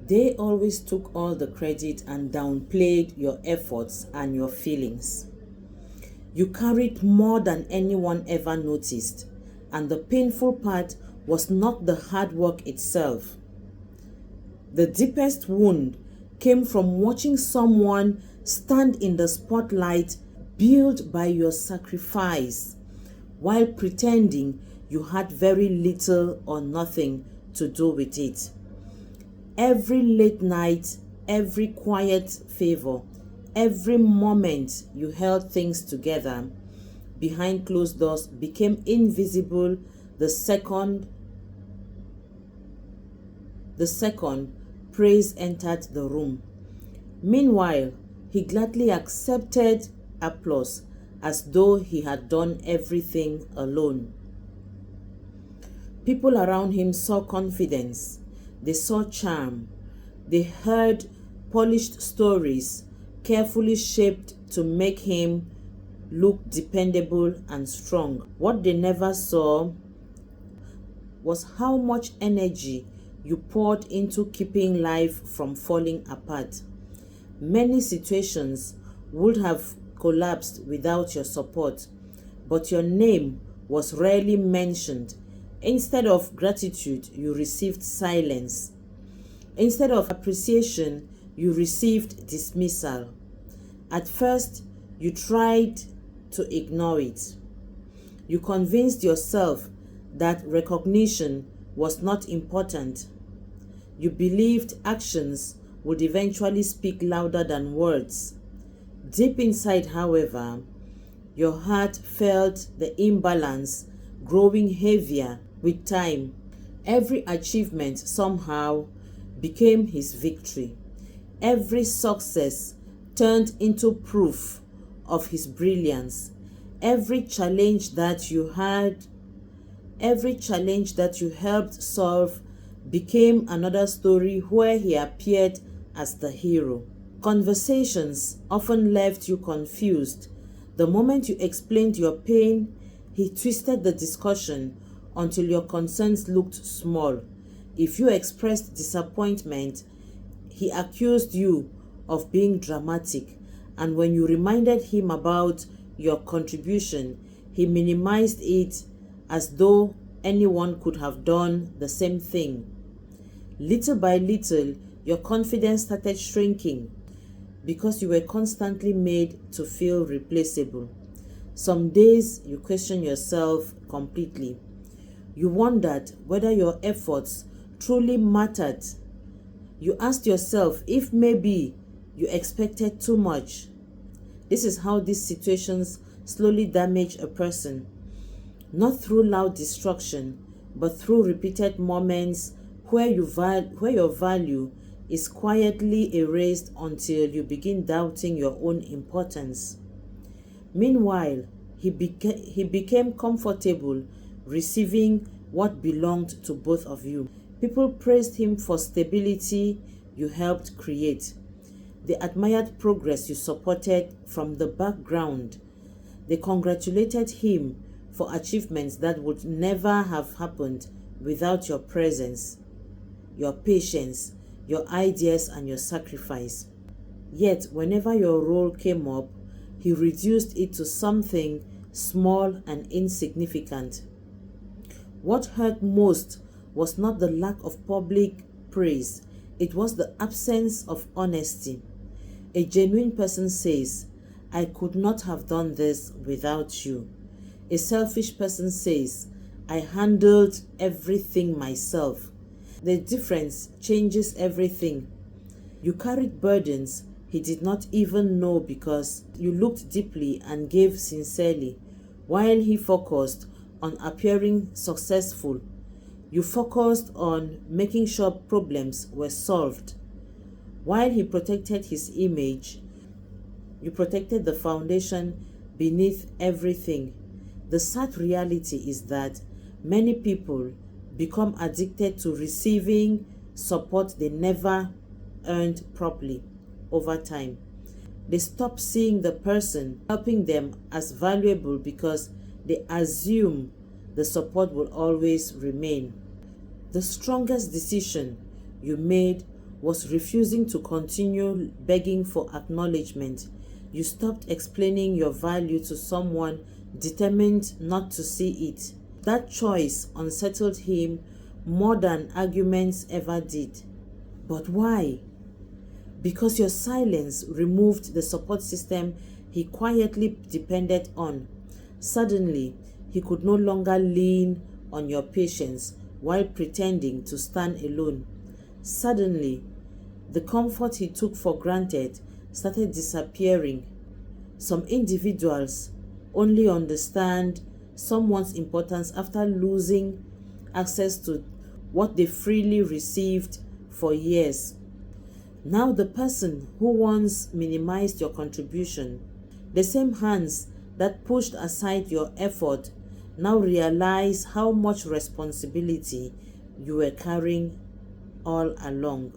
They always took all the credit and downplayed your efforts and your feelings. You carried more than anyone ever noticed, and the painful part was not the hard work itself. The deepest wound came from watching someone stand in the spotlight built by your sacrifice, while pretending you had very little or nothing to do with it. Every late night, every quiet favor, every moment you held things together behind closed doors became invisible the second praise entered the room. Meanwhile, he gladly accepted applause as though he had done everything alone. People around him saw confidence, they saw charm, they heard polished stories carefully shaped to make him look dependable and strong. What they never saw was how much energy you poured into keeping life from falling apart. Many situations would have collapsed without your support, but your name was rarely mentioned. Instead of gratitude, you received silence. Instead of appreciation, you received dismissal. At first, you tried to ignore it. You convinced yourself that recognition was not important. You believed actions would eventually speak louder than words. Deep inside, however, your heart felt the imbalance growing heavier with time. Every achievement somehow became his victory. Every success turned into proof of his brilliance. Every challenge that you helped solve became another story where he appeared as the hero. Conversations often left you confused. The moment you explained your pain, he twisted the discussion until your concerns looked small. If you expressed disappointment, he accused you of being dramatic, and when you reminded him about your contribution, he minimized it as though anyone could have done the same thing. Little by little, your confidence started shrinking because you were constantly made to feel replaceable. Some days you questioned yourself completely. You wondered whether your efforts truly mattered. You asked yourself if maybe you expected too much. This is how these situations slowly damage a person, not through loud destruction, but through repeated moments where your value is quietly erased until you begin doubting your own importance. Meanwhile, he became comfortable receiving what belonged to both of you. People praised him for stability you helped create. They admired progress you supported from the background. They congratulated him for achievements that would never have happened without your presence, your patience, your ideas, and your sacrifice. Yet, whenever your role came up, he reduced it to something small and insignificant. What hurt most was not the lack of public praise, it was the absence of honesty. A genuine person says, "I could not have done this without you." A selfish person says, "I handled everything myself." The difference changes everything. You carried burdens he did not even know because you looked deeply and gave sincerely, while he focused on appearing successful. You focused on making sure problems were solved. While he protected his image, you protected the foundation beneath everything. The sad reality is that many people become addicted to receiving support they never earned properly over time. They stop seeing the person helping them as valuable because they assume the support will always remain. The strongest decision you made was refusing to continue begging for acknowledgement. You stopped explaining your value to someone determined not to see it. That choice unsettled him more than arguments ever did. But why? Because your silence removed the support system he quietly depended on. Suddenly, he could no longer lean on your patience while pretending to stand alone. Suddenly, the comfort he took for granted started disappearing. Some individuals only understand someone's importance after losing access to what they freely received for years. Now the person who once minimized your contribution, the same hands that pushed aside your effort, now realize how much responsibility you were carrying all along.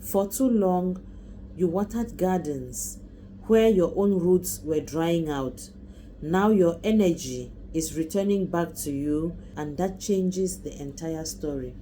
For too long, you watered gardens where your own roots were drying out. Now your energy is returning back to you, and that changes the entire story.